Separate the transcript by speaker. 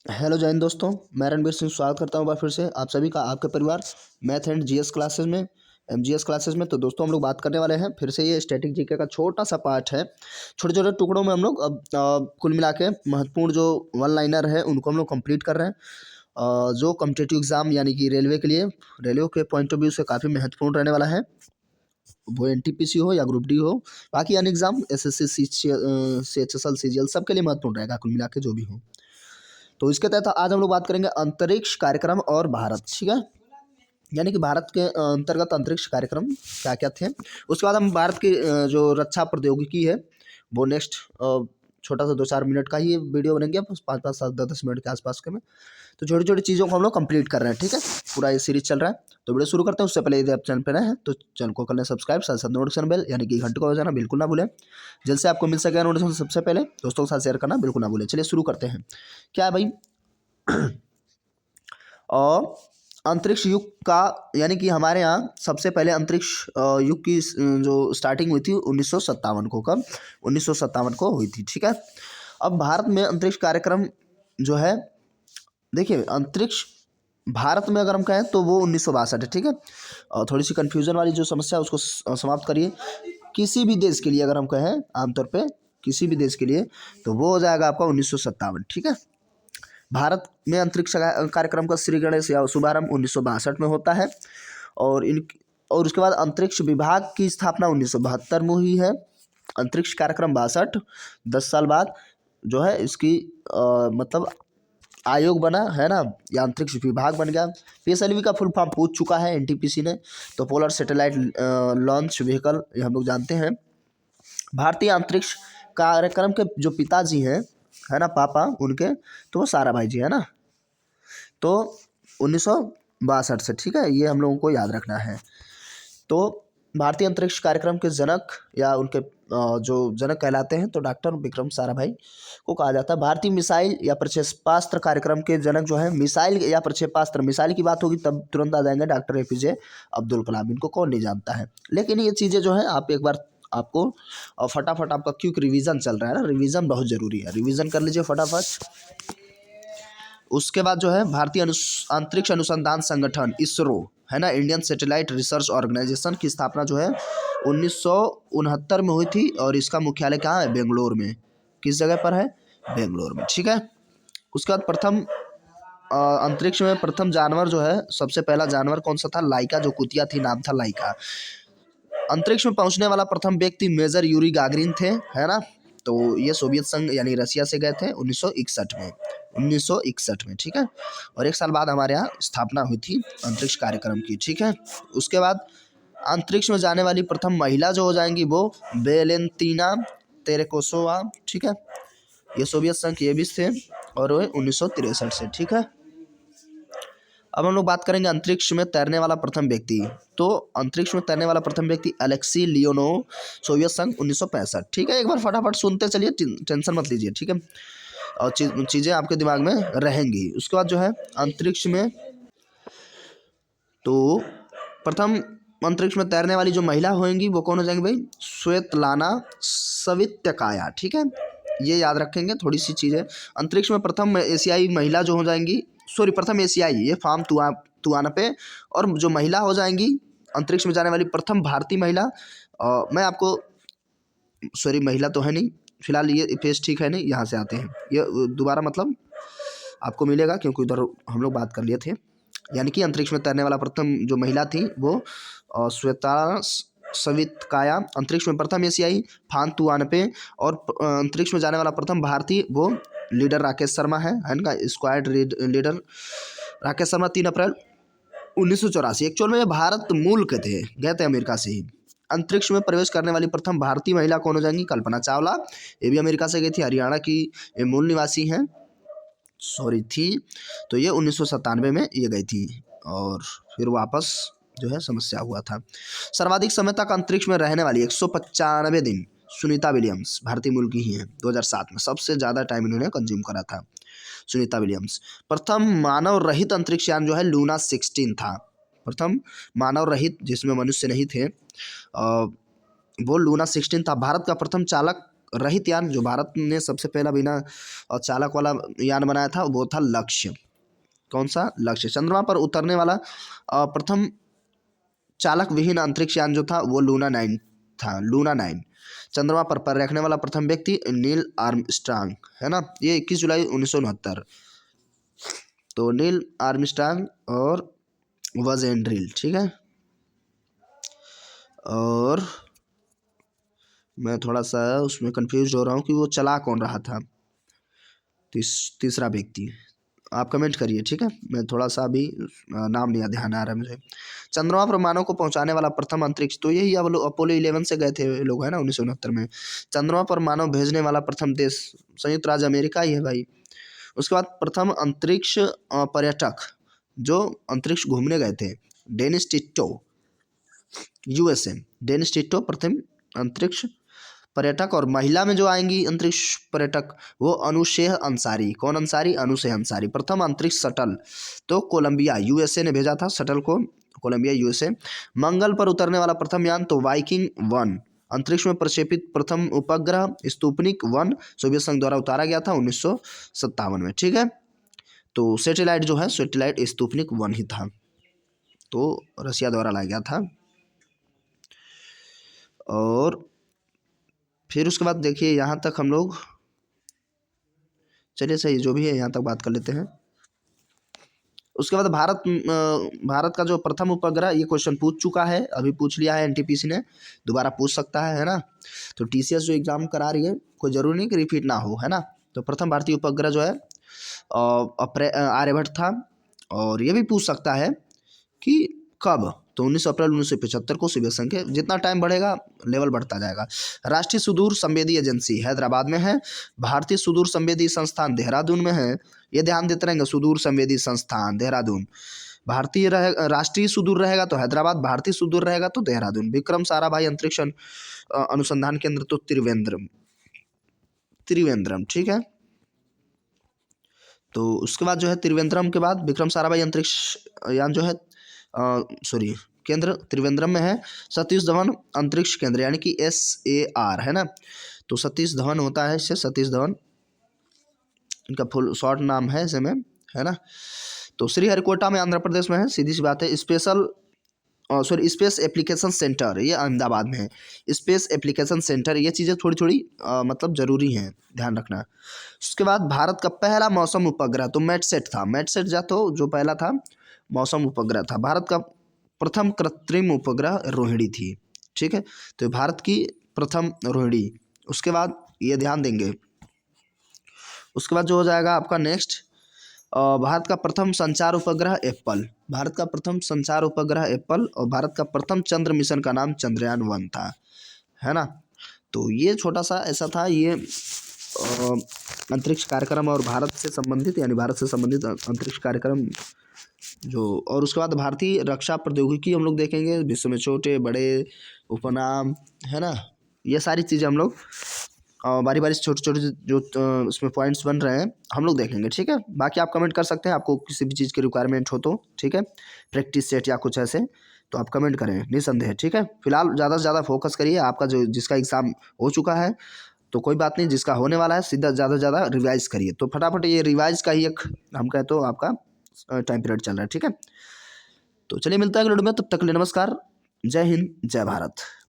Speaker 1: Hello जय हिंद दोस्तों, मैं रणबीर सिंह स्वागत करता हूँ बार फिर से आप सभी का आपके परिवार मैथ एंड जीएस क्लासेस में एमजीएस क्लासेस में। तो दोस्तों हम लोग बात करने वाले हैं फिर से ये स्टैटिक जीके का छोटा सा पार्ट है। छोटे छोटे टुकड़ों में हम लोग अब कुल मिला के महत्वपूर्ण जो वन लाइनर है उनको हम लोग कंप्लीट कर रहे हैं। जो कॉम्पिटिटिव एग्जाम यानी कि रेलवे के पॉइंट ऑफ व्यू से काफ़ी महत्वपूर्ण रहने वाला है, वो एनटीपीसी हो या ग्रुप डी हो, बाकी अन्य एग्जाम एसएससी सीएचएसएल सीजीएल सबके लिए महत्वपूर्ण रहेगा कुल मिला के जो भी हो। तो इसके तहत आज हम लोग बात करेंगे अंतरिक्ष कार्यक्रम और भारत, ठीक है। यानी कि भारत के अंतर्गत अंतरिक्ष कार्यक्रम क्या क्या थे। उसके बाद हम भारत की जो रक्षा प्रौद्योगिकी है वो नेक्स्ट छोटा सा 2-4 मिनट का ही वीडियो बनेंगे, 5-5, 7-10 मिनट के आसपास के में। तो छोटी छोटी चीज़ों को हम लोग कंप्लीट कर रहे हैं, ठीक है। पूरा ये सीरीज चल रहा है। तो वीडियो शुरू करते हैं। उससे पहले यदि आप चैनल पर नए हैं तो चैनल को कर लें सब्सक्राइब, साथ साथ नोटिफिकेशन बेल यानी कि घंटे को बजाना बिल्कुल ना भूलें। जल्द से आपको मिल सके नोटिफिकेशन सबसे पहले, दोस्तों के साथ शेयर करना बिल्कुल ना भूलें। चलिए शुरू करते हैं। क्या है भाई और अंतरिक्ष युग का, यानी कि हमारे यहाँ सबसे पहले अंतरिक्ष युग की जो स्टार्टिंग हुई थी 1957 को। कब? 1957 को हुई थी, ठीक है। अब भारत में अंतरिक्ष कार्यक्रम जो है, देखिए अंतरिक्ष भारत में अगर हम कहें तो वो 1962 है, ठीक है। थोड़ी सी कन्फ्यूजन वाली जो समस्या है उसको समाप्त करिए। किसी भी देश के लिए अगर हम कहें आमतौर पे किसी भी देश के लिए तो वो हो जाएगा आपका 1957, ठीक है। भारत में अंतरिक्ष कार्यक्रम का श्री गणेश या शुभारंभ 1962 में होता है। और उसके बाद अंतरिक्ष विभाग की स्थापना 1972 में हुई है। अंतरिक्ष कार्यक्रम 62, 10 साल बाद जो है इसकी मतलब आयोग बना है ना, या अंतरिक्ष विभाग बन गया। पीएसएलवी का फुल फॉर्म पूछ चुका है एनटीपीसी ने, तो पोलर सैटेलाइट लॉन्च व्हीकल, ये हम लोग जानते हैं। भारतीय अंतरिक्ष कार्यक्रम के जो पिताजी हैं है ना, पापा उनके, तो वो साराभाई जी है ना। तो 1962 से, ठीक है, ये हम लोगों को याद रखना है। तो भारतीय अंतरिक्ष कार्यक्रम के जनक या उनके जो जनक कहलाते हैं तो डॉक्टर विक्रम साराभाई को कहा जाता है। भारतीय मिसाइल या प्रक्षेपास्त्र कार्यक्रम के जनक जो है, मिसाइल या प्रक्षेपास्त्र, मिसाइल की बात होगी तब तुरंत आ जाएंगे डॉक्टर एपीजे अब्दुल कलाम। इनको कौन नहीं जानता है। लेकिन ये चीज़ें जो है आप एक बार आपको फटाफट, आपका क्योंकि रिवीजन चल रहा है ना, रिवीजन बहुत ज़रूरी है, रिवीजन कर लीजिए फटाफट। उसके बाद जो है भारतीय अंतरिक्ष अनुसंधान संगठन इसरो है ना, इंडियन सैटेलाइट रिसर्च ऑर्गेनाइजेशन की स्थापना जो है 1969 में हुई थी। और इसका मुख्यालय कहाँ है? बेंगलोर में। किस जगह पर है? बेंगलोर में, ठीक है। उसके बाद प्रथम अंतरिक्ष में प्रथम जानवर जो है, सबसे पहला जानवर कौन सा था? लाइका, जो कुतिया थी, नाम था लाइका। अंतरिक्ष में पहुंचने वाला प्रथम व्यक्ति मेजर यूरी गागरिन थे, है ना। तो ये सोवियत संघ यानी रसिया से गए थे 1961 में, ठीक है। और 1 साल बाद हमारे यहाँ स्थापना हुई थी अंतरिक्ष कार्यक्रम की, ठीक है। उसके बाद अंतरिक्ष में जाने वाली प्रथम महिला जो हो जाएंगी वो वेलेंतीना तेरेकोसोवा, ठीक है। ये सोवियत संघ ये भी थे और वो 1963 से, ठीक है। अब हम लोग बात करेंगे अंतरिक्ष में तैरने वाला प्रथम व्यक्ति। तो अंतरिक्ष में तैरने वाला प्रथम व्यक्ति अलेक्सी लियोनोव, सोवियत संघ 1965, ठीक है। एक बार फटाफट सुनते चलिए, टेंशन मत लीजिए, ठीक है। और चीज़ें आपके दिमाग में रहेंगी। उसके बाद जो है अंतरिक्ष में, तो प्रथम अंतरिक्ष में तैरने वाली जो महिला होंगी वो कौन हो जाएंगी भाई? स्वेतलाना सवित्काया, ठीक है। ये याद रखेंगे थोड़ी सी चीज़ें। अंतरिक्ष में प्रथम एशियाई महिला जो हो जाएंगी, सॉरी प्रथम एशियाई, ये फार्म तुआना पे। और जो महिला हो जाएंगी अंतरिक्ष में जाने वाली प्रथम भारतीय महिला, मैं आपको, सॉरी महिला तो है नहीं फिलहाल, ये पेज ठीक है नहीं, यहाँ से आते हैं। ये दोबारा मतलब आपको मिलेगा क्योंकि उधर हम लोग बात कर लिए थे। यानी कि अंतरिक्ष में तैरने वाला प्रथम जो महिला थी वो श्वेता सवित्काया, अंतरिक्ष में प्रथम एशियाई फान तुआनपे, और अंतरिक्ष में जाने वाला प्रथम भारतीय वो लीडर राकेश शर्मा है ना, स्क्वाड लीडर राकेश शर्मा 3 अप्रैल 1984। एक्चुअल में ये भारत मूल के थे, गए थे अमेरिका से ही। अंतरिक्ष में प्रवेश करने वाली प्रथम भारतीय महिला कौन हो जाएंगी? कल्पना चावला, ये भी अमेरिका से गई थी, हरियाणा की ये मूल निवासी हैं, सॉरी थी। तो ये 1997 में ये गई थी और फिर वापस जो है समस्या हुआ था। सर्वाधिक समय तक अंतरिक्ष में रहने वाली 195 दिन सुनीता विलियम्स, भारतीय मूल की ही हैं, 2007 में सबसे ज़्यादा टाइम इन्होंने कंज्यूम करा था सुनीता विलियम्स। प्रथम मानव रहित अंतरिक्ष यान जो है लूना 16 था। प्रथम मानव रहित जिसमें मनुष्य नहीं थे वो लूना 16 था। भारत का प्रथम चालक रहित यान जो भारत ने सबसे पहला बिना चालक वाला यान बनाया था वो था लक्ष्य। कौन सा? लक्ष्य। चंद्रमा पर उतरने वाला प्रथम चालक विहीन अंतरिक्ष यान जो था वो लूना 9 था, लूना 9। चंद्रमा पर पैर रखने वाला प्रथम व्यक्ति नील आर्मस्ट्रांग, है ना, ये 21 जुलाई 1969। तो नील आर्मस्ट्रांग और बज एंड्रिल, ठीक है। और मैं थोड़ा सा उसमें कंफ्यूज हो रहा हूँ कि वो चला कौन रहा था, तीसरा व्यक्ति। आप कमेंट करिए, ठीक है। मैं थोड़ा सा अभी नाम नहीं ध्यान आ रहा है मुझे। चंद्रमा पर मानव को पहुंचाने वाला प्रथम अंतरिक्ष, तो यही अब अपोलो 11 से गए थे लोग, है ना, 1969 में। चंद्रमा पर मानव भेजने वाला प्रथम देश संयुक्त राज्य अमेरिका ही है भाई। उसके बाद प्रथम अंतरिक्ष पर्यटक जो अंतरिक्ष घूमने गए थे, Dennis Tito, USA. Dennis Tito प्रथम अंतरिक्ष पर्यटक। और महिला में जो आएंगी अंतरिक्ष पर्यटक वो अनुशेह अंसारी। कौन अंसारी? अनुशेह अंसारी। प्रथम अंतरिक्ष शटल तो कोलंबिया यूएसए ने भेजा था शटल को, कोलंबिया यूएसए। मंगल पर उतरने वाला प्रथम यान तो वाइकिंग 1। अंतरिक्ष में प्रक्षेपित प्रथम उपग्रह स्पुतनिक 1 सोवियत संघ द्वारा उतारा गया था 1957 में, ठीक है। तो सैटेलाइट जो है सैटेलाइट स्पुतनिक 1 ही था, तो रसिया द्वारा लाया गया था। और फिर उसके बाद देखिए यहाँ तक हम लोग, चलिए सही जो भी है यहाँ तक बात कर लेते हैं। उसके बाद भारत का जो प्रथम उपग्रह, ये क्वेश्चन पूछ चुका है, अभी पूछ लिया है एनटीपीसी ने, दोबारा पूछ सकता है ना। तो टीसीएस जो एग्जाम करा रही है कोई जरूरी नहीं कि रिपीट ना हो, है ना। तो प्रथम भारतीय उपग्रह जो है आर्यभट्ट था। और ये भी पूछ सकता है कि कब, तो 19 अप्रैल 1975 को सोवियत संघ के। जितना टाइम बढ़ेगा लेवल बढ़ता जाएगा। राष्ट्रीय सुदूर संवेदी एजेंसी हैदराबाद में है, भारतीय सुदूर संवेदी संस्थान देहरादून में है। ये ध्यान देते रहेंगे, सुदूर संवेदी संस्थान देहरादून। भारतीय राष्ट्रीय सुदूर रहेगा तो हैदराबाद, भारतीय सुदूर रहेगा तो देहरादून। विक्रम साराभाई अंतरिक्ष अनुसंधान केंद्र तो त्रिवेंद्रम, ठीक है। तो उसके बाद जो है त्रिवेंद्रम के बाद विक्रम साराभाई अंतरिक्ष यान जो है केंद्र त्रिवेंद्रम में है। सतीश धवन अंतरिक्ष केंद्र यानी कि SAR, है ना। तो सतीश धवन होता है इससे, सतीश धवन इनका फुल शॉर्ट नाम है इसे में, है ना। तो श्रीहरिकोटा में आंध्र प्रदेश में है, सीधी सी बात है। स्पेस एप्लीकेशन सेंटर ये अहमदाबाद में है। स्पेस एप्लीकेशन सेंटर, ये चीज़ें थोड़ी थोड़ी मतलब ज़रूरी हैं, ध्यान रखना। उसके बाद भारत का पहला मौसम उपग्रह तो मैटसेट था। मैटसेट जो पहला था मौसम उपग्रह था। भारत का प्रथम कृत्रिम उपग्रह रोहिणी थी, ठीक है। तो भारत की प्रथम रोहिणी। उसके बाद ये ध्यान देंगे। उसके बाद जो हो जाएगा आपका नेक्स्ट, भारत का प्रथम संचार उपग्रह एप्पल। भारत का प्रथम संचार उपग्रह एप्पल। और भारत का प्रथम चंद्र मिशन का नाम चंद्रयान 1 था, है ना। तो ये छोटा सा ऐसा था ये अंतरिक्ष कार्यक्रम और भारत से संबंधित, यानी भारत से संबंधित अंतरिक्ष कार्यक्रम जो। और उसके बाद भारतीय रक्षा प्रौद्योगिकी हम लोग देखेंगे, विश्व में छोटे बड़े उपनाम, है ना। ये सारी चीज़ें हम लोग बारी बारी से छोटे छोटे जो उसमें पॉइंट्स बन रहे हैं हम लोग देखेंगे, ठीक है। बाकी आप कमेंट कर सकते हैं, आपको किसी भी चीज़ की रिक्वायरमेंट हो तो, ठीक है, प्रैक्टिस सेट या कुछ ऐसे, तो आप कमेंट करें निसंदेह, ठीक है। फिलहाल ज़्यादा से ज़्यादा फोकस करिए, आपका जो जिसका एग्ज़ाम हो चुका है तो कोई बात नहीं, जिसका होने वाला है सीधा ज़्यादा से ज़्यादा रिवाइज करिए। तो फटाफट ये रिवाइज का ही एक हम कहें तो आपका टाइम पीरियड चल रहा है, ठीक है। तो चलिए मिलता है अगले वीडियो में, तब तक के लिए नमस्कार, जय हिंद, जय भारत।